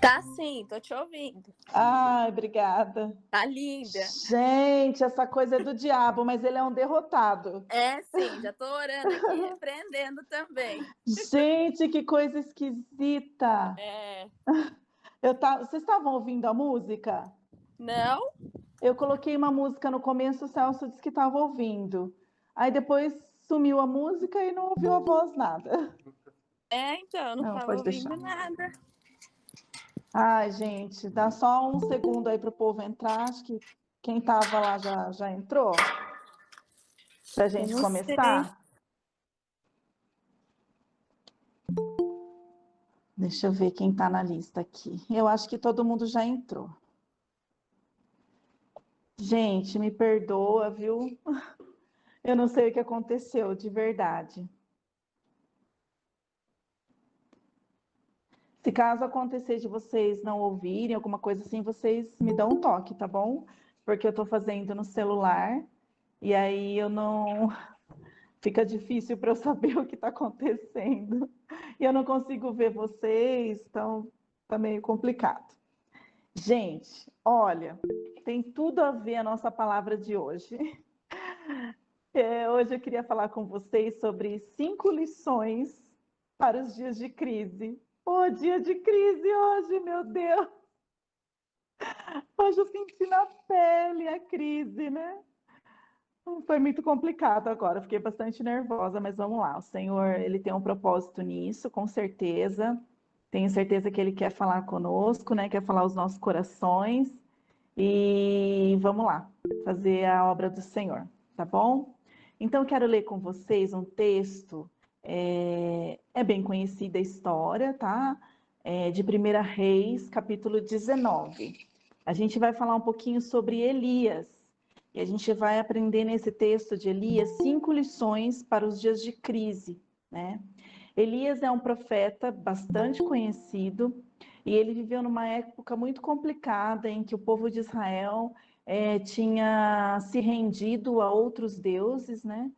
Tá sim, tô te ouvindo. Ai, obrigada. Tá linda. Gente, essa coisa é do diabo, mas ele é um derrotado. É sim, já tô orando aqui, repreendendo também. Gente, que coisa esquisita. É, Vocês estavam ouvindo a música? não? Eu coloquei uma música no começo, o Celso disse que estava ouvindo. Aí depois sumiu a música e não ouviu a voz, nada. É, então, eu não Não, tava pode ouvindo deixar. nada. Ai, gente, dá só um segundo aí para o povo entrar. Acho que quem estava lá já entrou para a Eu gente não sei. começar. Deixa eu ver quem está na lista aqui. Eu acho que todo mundo já entrou. Gente, me perdoa, viu? Eu não sei o que aconteceu, de verdade. Se caso acontecer de vocês não ouvirem alguma coisa assim, vocês me dão um toque, tá bom? Porque eu estou fazendo no celular e aí eu não. Fica difícil para eu saber o que está acontecendo. E eu não consigo ver vocês, então tá meio complicado. Gente, olha, tem tudo a ver a nossa palavra de hoje. Hoje eu queria falar com vocês sobre 5 lições para os dias de crise. Oh, dia de crise hoje, meu Deus! Hoje eu senti na pele a crise, né? Foi muito complicado agora, fiquei bastante nervosa, mas vamos lá. O Senhor, ele tem um propósito nisso, com certeza. Tenho certeza que ele quer falar conosco, né? Quer falar aos nossos corações. E vamos lá, fazer a obra do Senhor, tá bom? Então, eu quero ler com vocês um texto, é bem conhecida a história, tá? De 1 Reis, capítulo 19. A gente vai falar um pouquinho sobre Elias, e a gente vai aprender nesse texto de Elias 5 lições para os dias de crise, né? Elias é um profeta bastante conhecido e ele viveu numa época muito complicada em que o povo de Israel tinha se rendido a outros deuses, né?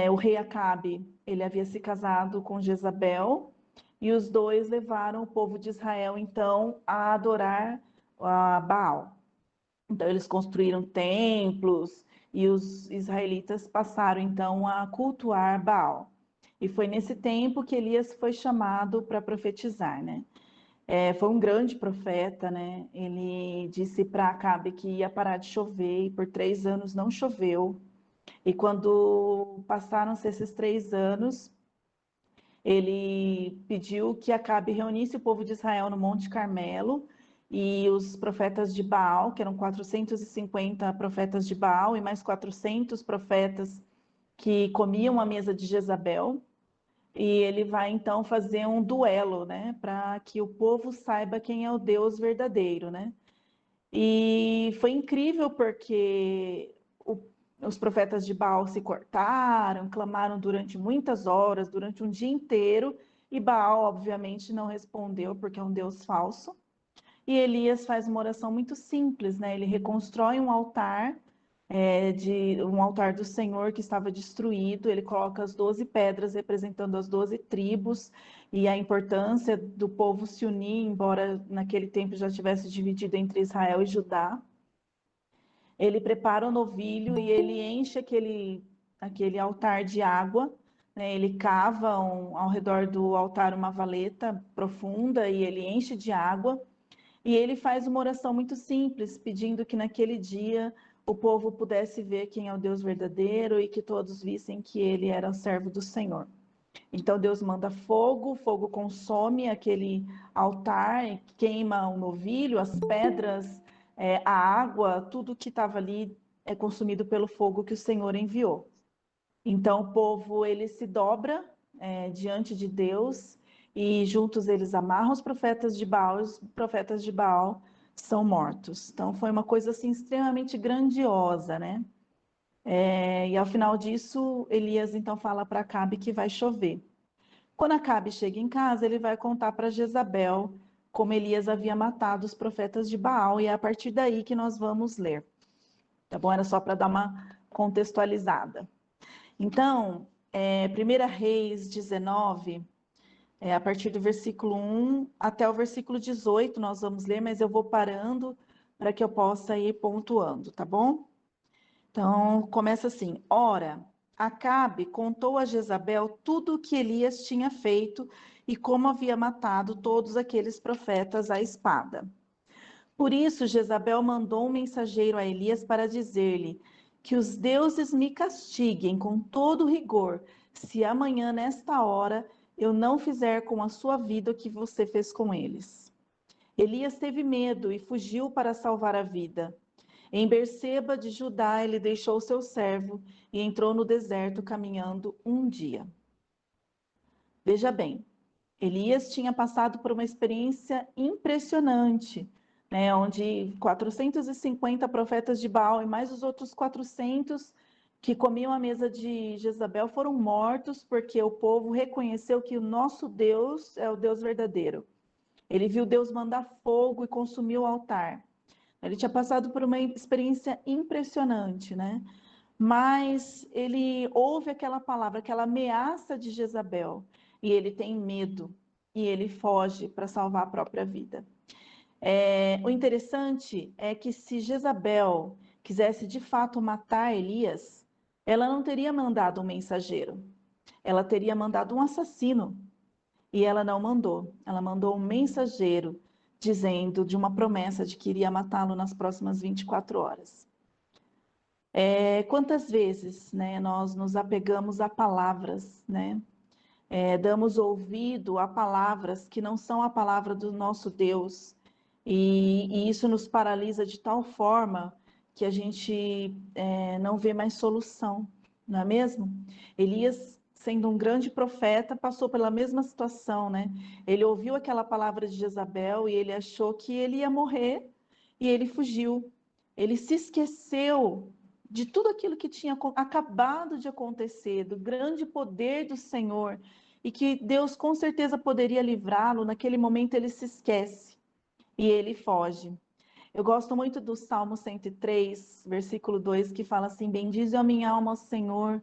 O rei Acabe, ele havia se casado com Jezabel e os dois levaram o povo de Israel então a adorar a Baal. Então eles construíram templos e os israelitas passaram então a cultuar Baal. E foi nesse tempo que Elias foi chamado para profetizar, né? Foi um grande profeta, né? Ele disse para Acabe que ia parar de chover e por 3 anos não choveu. E quando passaram-se esses 3 anos, ele pediu que Acabe reunisse o povo de Israel no Monte Carmelo e os profetas de Baal, que eram 450 profetas de Baal e mais 400 profetas que comiam a mesa de Jezabel. E ele vai então fazer um duelo, né, para que o povo saiba quem é o Deus verdadeiro, né? E foi incrível porque os profetas de Baal se cortaram, clamaram durante muitas horas, durante um dia inteiro, e Baal, obviamente, não respondeu, porque é um Deus falso. E Elias faz uma oração muito simples, né? Ele reconstrói um altar, de um altar do Senhor que estava destruído. Ele coloca as 12 pedras representando as 12 tribos e a importância do povo se unir, embora naquele tempo já tivesse dividido entre Israel e Judá. Ele prepara o novilho e ele enche aquele altar de água, né? Ele cava ao redor do altar uma valeta profunda e ele enche de água. E ele faz uma oração muito simples, pedindo que naquele dia o povo pudesse ver quem é o Deus verdadeiro e que todos vissem que ele era o servo do Senhor. Então Deus manda fogo, o fogo consome aquele altar, queima o novilho, as pedras, a água, tudo que estava ali é consumido pelo fogo que o Senhor enviou. Então o povo ele se dobra diante de Deus e juntos eles amarram os profetas de Baal, e os profetas de Baal são mortos. Então foi uma coisa assim extremamente grandiosa, né? E ao final disso, Elias então fala para Acabe que vai chover. Quando Acabe chega em casa, ele vai contar para Jezabel como Elias havia matado os profetas de Baal, e é a partir daí que nós vamos ler. Tá bom? Era só para dar uma contextualizada. Então, 1 Reis 19 a partir do versículo 1 até o versículo 18, nós vamos ler, mas eu vou parando para que eu possa ir pontuando, tá bom? Então, começa assim: Ora, Acabe contou a Jezabel tudo o que Elias tinha feito e como havia matado todos aqueles profetas à espada. Por isso, Jezabel mandou um mensageiro a Elias para dizer-lhe: Que os deuses me castiguem com todo rigor, se amanhã, nesta hora, eu não fizer com a sua vida o que você fez com eles. Elias teve medo e fugiu para salvar a vida. Em Berseba de Judá, ele deixou seu servo e entrou no deserto caminhando um dia. Veja bem, Elias tinha passado por uma experiência impressionante, né, onde 450 profetas de Baal e mais os outros 400 que comiam a mesa de Jezabel foram mortos porque o povo reconheceu que o nosso Deus é o Deus verdadeiro. Ele viu Deus mandar fogo e consumiu o altar. Ele tinha passado por uma experiência impressionante, né? Mas ele ouve aquela palavra, aquela ameaça de Jezabel, e ele tem medo, e ele foge para salvar a própria vida. O interessante é que se Jezabel quisesse de fato matar Elias, ela não teria mandado um mensageiro, ela teria mandado um assassino. E ela não mandou, ela mandou um mensageiro dizendo de uma promessa de que iria matá-lo nas próximas 24 horas. Quantas vezes, né, nós nos apegamos a palavras, né? Damos ouvido a palavras que não são a palavra do nosso Deus, e isso nos paralisa de tal forma que a gente não vê mais solução, não é mesmo? Elias, sendo um grande profeta, passou pela mesma situação, né? Ele ouviu aquela palavra de Jezabel e ele achou que ele ia morrer e ele fugiu. Ele se esqueceu de tudo aquilo que tinha acabado de acontecer, do grande poder do Senhor, e que Deus com certeza poderia livrá-lo. Naquele momento ele se esquece e ele foge. Eu gosto muito do Salmo 103, versículo 2, que fala assim: Bendize a minha alma ao Senhor,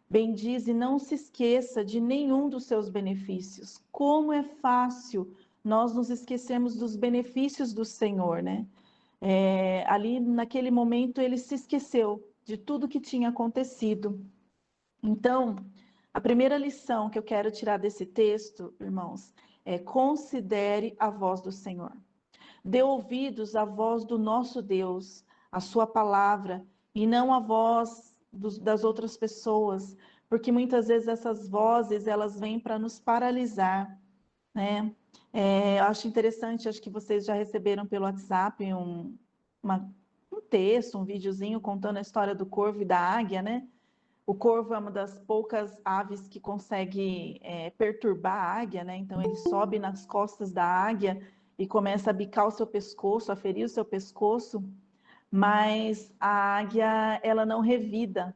bendize e não se esqueça de nenhum dos seus benefícios. Como é fácil nós nos esquecermos dos benefícios do Senhor, né? Ali naquele momento ele se esqueceu de tudo que tinha acontecido. Então, a primeira lição que eu quero tirar desse texto, irmãos, é: considere a voz do Senhor. Dê ouvidos à voz do nosso Deus, a sua palavra, e não a voz das outras pessoas, porque muitas vezes essas vozes, elas vêm para nos paralisar, né? Eu acho interessante, acho que vocês já receberam pelo WhatsApp um texto, um videozinho contando a história do corvo e da águia, né? O corvo é uma das poucas aves que consegue perturbar a águia, né? Então ele sobe nas costas da águia e começa a bicar o seu pescoço, a ferir o seu pescoço, mas a águia, ela não revida.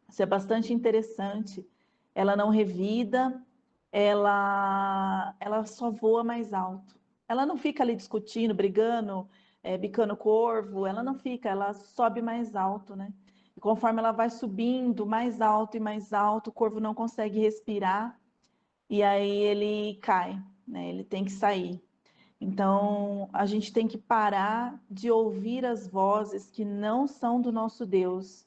Isso é bastante interessante. Ela não revida, ela só voa mais alto. Ela não fica ali discutindo, brigando, bicando o corvo, ela não fica, ela sobe mais alto, né? E conforme ela vai subindo mais alto e mais alto, o corvo não consegue respirar e aí ele cai, né? Ele tem que sair. Então, a gente tem que parar de ouvir as vozes que não são do nosso Deus.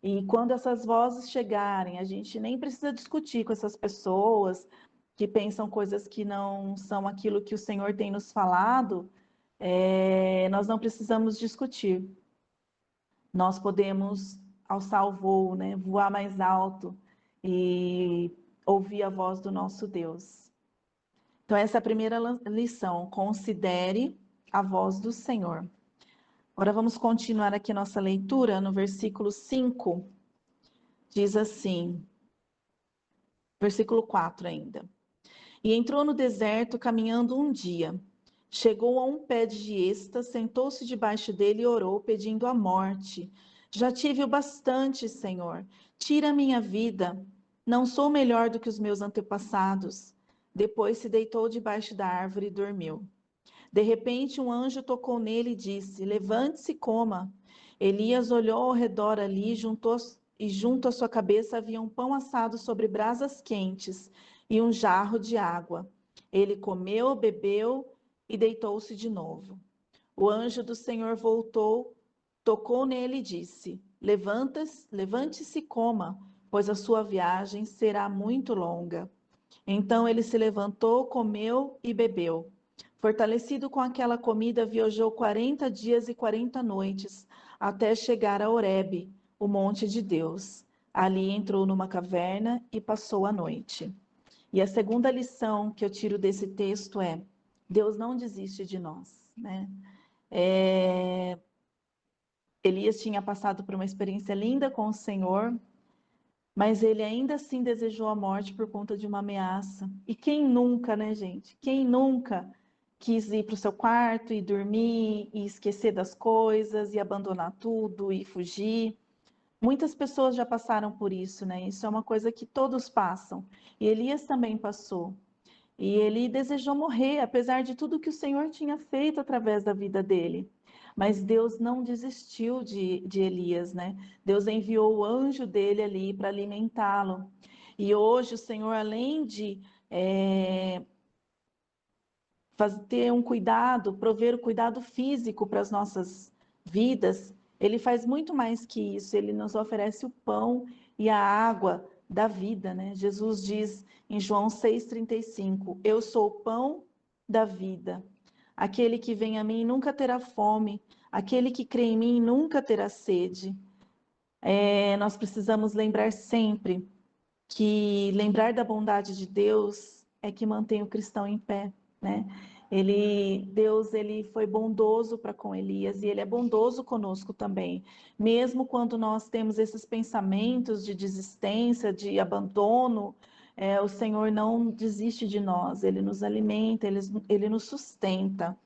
E quando essas vozes chegarem, a gente nem precisa discutir com essas pessoas que pensam coisas que não são aquilo que o Senhor tem nos falado. Nós não precisamos discutir. Nós podemos alçar o voo, né? Voar mais alto e ouvir a voz do nosso Deus. Então, essa é a primeira lição: considere a voz do Senhor. Agora vamos continuar aqui nossa leitura no versículo 5. Diz assim, versículo 4 ainda. E entrou no deserto caminhando um dia. Chegou a um pé de giesta, sentou-se debaixo dele e orou, pedindo a morte. Já tive o bastante, Senhor. Tira a minha vida. Não sou melhor do que os meus antepassados. Depois se deitou debaixo da árvore e dormiu. De repente, um anjo tocou nele e disse: Levante-se e coma. Elias olhou ao redor ali, e junto à sua cabeça havia um pão assado sobre brasas quentes e um jarro de água. Ele comeu, bebeu e deitou-se de novo. O anjo do Senhor voltou, tocou nele e disse: Levante-se e coma, pois a sua viagem será muito longa. Então ele se levantou, comeu e bebeu. Fortalecido com aquela comida, viajou 40 dias e 40 noites, até chegar a Horebe, o monte de Deus. Ali entrou numa caverna e passou a noite. E a segunda lição que eu tiro desse texto é: Deus não desiste de nós, né? Elias tinha passado por uma experiência linda com o Senhor, mas ele ainda assim desejou a morte por conta de uma ameaça. E quem nunca, né, gente? Quem nunca quis ir para o seu quarto e dormir e esquecer das coisas e abandonar tudo e fugir? Muitas pessoas já passaram por isso, né? Isso é uma coisa que todos passam. E Elias também passou. E ele desejou morrer, apesar de tudo que o Senhor tinha feito através da vida dele. Mas Deus não desistiu de Elias, né? Deus enviou o anjo dele ali para alimentá-lo. E hoje o Senhor, além de ter um cuidado, prover o cuidado físico para as nossas vidas, ele faz muito mais que isso. Ele nos oferece o pão e a água da vida, né? Jesus diz em João 6,35: Eu sou o pão da vida. Aquele que vem a mim nunca terá fome, aquele que crê em mim nunca terá sede. Nós precisamos lembrar sempre que lembrar da bondade de Deus é que mantém o cristão em pé, né? Deus, ele foi bondoso para com Elias e ele é bondoso conosco também. Mesmo quando nós temos esses pensamentos de desistência, de abandono, o Senhor não desiste de nós, ele nos alimenta, ele nos sustenta.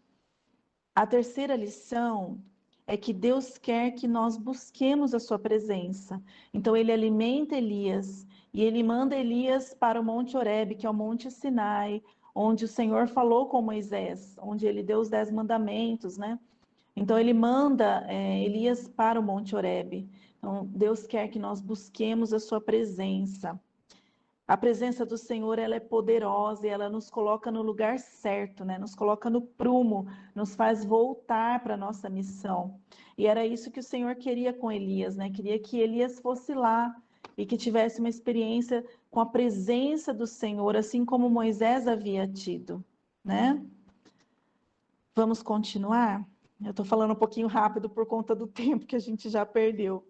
A terceira lição é que Deus quer que nós busquemos a sua presença. Então ele alimenta Elias e ele manda Elias para o Monte Horebe, que é o Monte Sinai, onde o Senhor falou com Moisés, onde ele deu os 10 mandamentos, né? Então ele manda Elias para o Monte Horebe. Então Deus quer que nós busquemos a sua presença. A presença do Senhor, ela é poderosa e ela nos coloca no lugar certo, né? Nos coloca no prumo, nos faz voltar para a nossa missão. E era isso que o Senhor queria com Elias, né? Queria que Elias fosse lá e que tivesse uma experiência com a presença do Senhor, assim como Moisés havia tido, né? Vamos continuar? Eu estou falando um pouquinho rápido por conta do tempo que a gente já perdeu.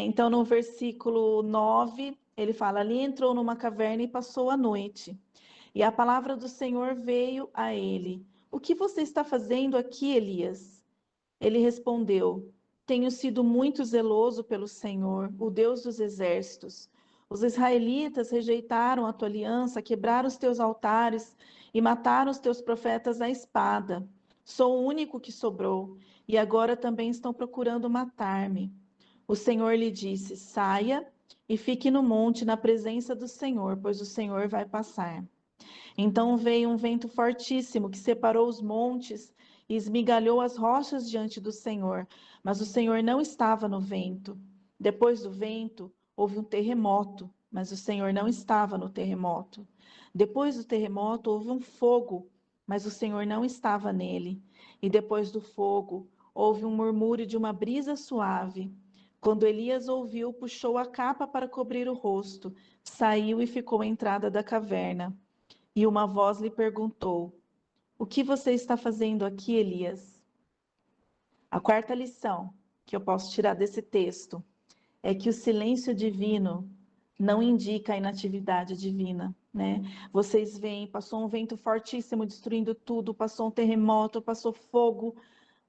Então, no versículo 9, ele fala: Ali entrou numa caverna e passou a noite. E a palavra do Senhor veio a ele: O que você está fazendo aqui, Elias? Ele respondeu: Tenho sido muito zeloso pelo Senhor, o Deus dos exércitos. Os israelitas rejeitaram a tua aliança, quebraram os teus altares e mataram os teus profetas à espada. Sou o único que sobrou, e agora também estão procurando matar-me. O Senhor lhe disse: Saia e fique no monte na presença do Senhor, pois o Senhor vai passar. Então veio um vento fortíssimo que separou os montes e esmigalhou as rochas diante do Senhor, mas o Senhor não estava no vento. Depois do vento, houve um terremoto, mas o Senhor não estava no terremoto. Depois do terremoto, houve um fogo, mas o Senhor não estava nele. E depois do fogo, houve um murmúrio de uma brisa suave. Quando Elias ouviu, puxou a capa para cobrir o rosto, saiu e ficou à entrada da caverna. E uma voz lhe perguntou: O que você está fazendo aqui, Elias? A quarta lição que eu posso tirar desse texto é que o silêncio divino não indica a inatividade divina, né? Vocês veem, passou um vento fortíssimo destruindo tudo, passou um terremoto, passou fogo,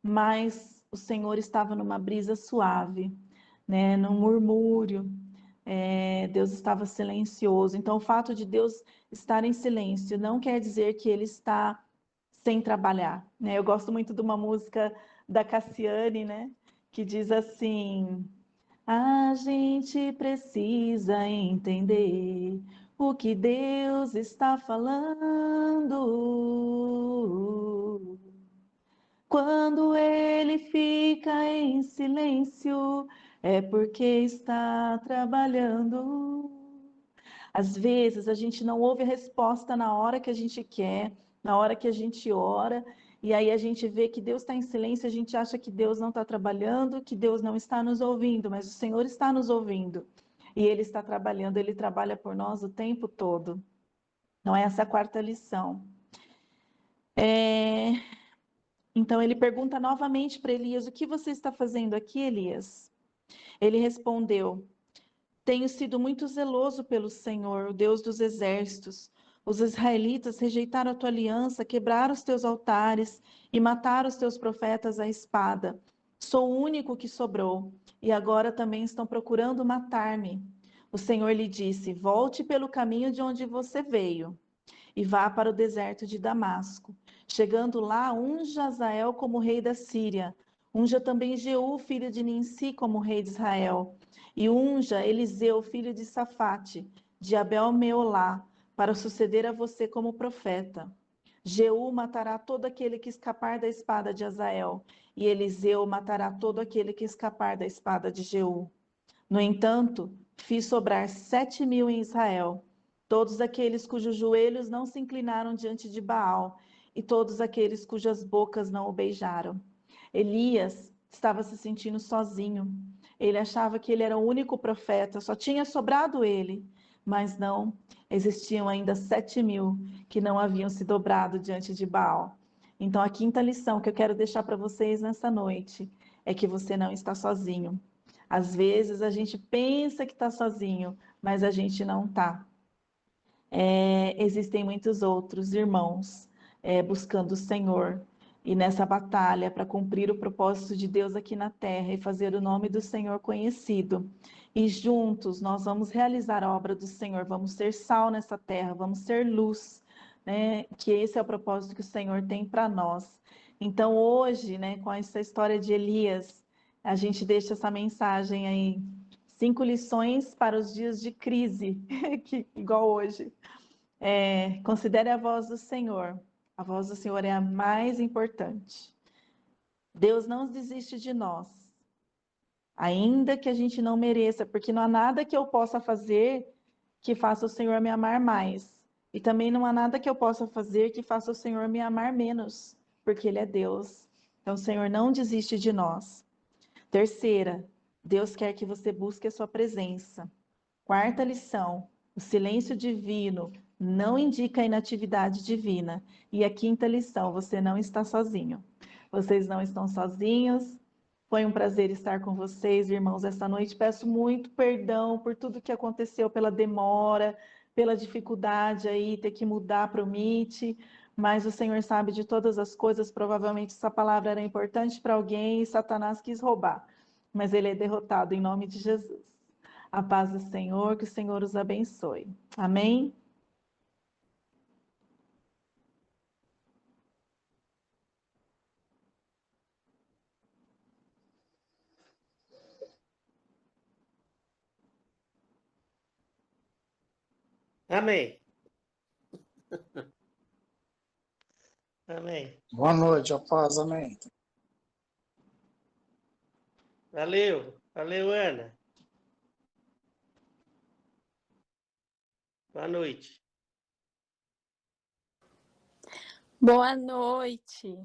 mas o Senhor estava numa brisa suave, né? Num murmúrio. Deus estava silencioso. Então, o fato de Deus estar em silêncio não quer dizer que ele está sem trabalhar, né? Eu gosto muito de uma música da Cassiane, né? Que diz assim: A gente precisa entender o que Deus está falando. Quando ele fica em silêncio, é porque está trabalhando. Às vezes a gente não ouve a resposta na hora que a gente quer, na hora que a gente ora, e aí a gente vê que Deus está em silêncio, a gente acha que Deus não está trabalhando, que Deus não está nos ouvindo, mas o Senhor está nos ouvindo. E Ele está trabalhando, Ele trabalha por nós o tempo todo. Não é essa a quarta lição. Então ele pergunta novamente para Elias: o que você está fazendo aqui, Elias? Ele respondeu: tenho sido muito zeloso pelo Senhor, o Deus dos exércitos. Os israelitas rejeitaram a tua aliança, quebraram os teus altares e mataram os teus profetas à espada. Sou o único que sobrou, e agora também estão procurando matar-me. O Senhor lhe disse: volte pelo caminho de onde você veio e vá para o deserto de Damasco. Chegando lá, unja Hazael como rei da Síria. Unja também Jeú, filho de Ninsi, como rei de Israel. E unja Eliseu, filho de Safate, de Abel-Meolá, para suceder a você como profeta. Jeú matará todo aquele que escapar da espada de Hazael, e Eliseu matará todo aquele que escapar da espada de Jeú. No entanto, fiz sobrar 7.000 em Israel, todos aqueles cujos joelhos não se inclinaram diante de Baal, e todos aqueles cujas bocas não o beijaram. Elias estava se sentindo sozinho. Ele achava que ele era o único profeta, só tinha sobrado ele. Mas não, existiam ainda 7.000 que não haviam se dobrado diante de Baal. Então, a quinta lição que eu quero deixar para vocês nessa noite é que você não está sozinho. Às vezes a gente pensa que está sozinho, mas a gente não está. Existem muitos outros irmãos buscando o Senhor e nessa batalha para cumprir o propósito de Deus aqui na terra e fazer o nome do Senhor conhecido. E juntos nós vamos realizar a obra do Senhor, vamos ser sal nessa terra, vamos ser luz, né? Que esse é o propósito que o Senhor tem para nós. Então hoje, né, com essa história de Elias, a gente deixa essa mensagem aí. 5 lições para os dias de crise, igual hoje. Considere a voz do Senhor. A voz do Senhor é a mais importante. Deus não desiste de nós, ainda que a gente não mereça, porque não há nada que eu possa fazer que faça o Senhor me amar mais. E também não há nada que eu possa fazer que faça o Senhor me amar menos, porque Ele é Deus. Então o Senhor não desiste de nós. Terceira, Deus quer que você busque a sua presença. Quarta lição: o silêncio divino não indica a inatividade divina. E a quinta lição: você não está sozinho. Vocês não estão sozinhos. Foi um prazer estar com vocês, irmãos, esta noite. Peço muito perdão por tudo que aconteceu, pela demora, pela dificuldade aí, ter que mudar para o Meet. Mas o Senhor sabe de todas as coisas. Provavelmente essa palavra era importante para alguém e Satanás quis roubar. Mas ele é derrotado em nome de Jesus. A paz do Senhor, que o Senhor os abençoe. Amém? Amém. Amém. Boa noite, a paz, amém. Valeu. Valeu, Ana. Boa noite. Boa noite.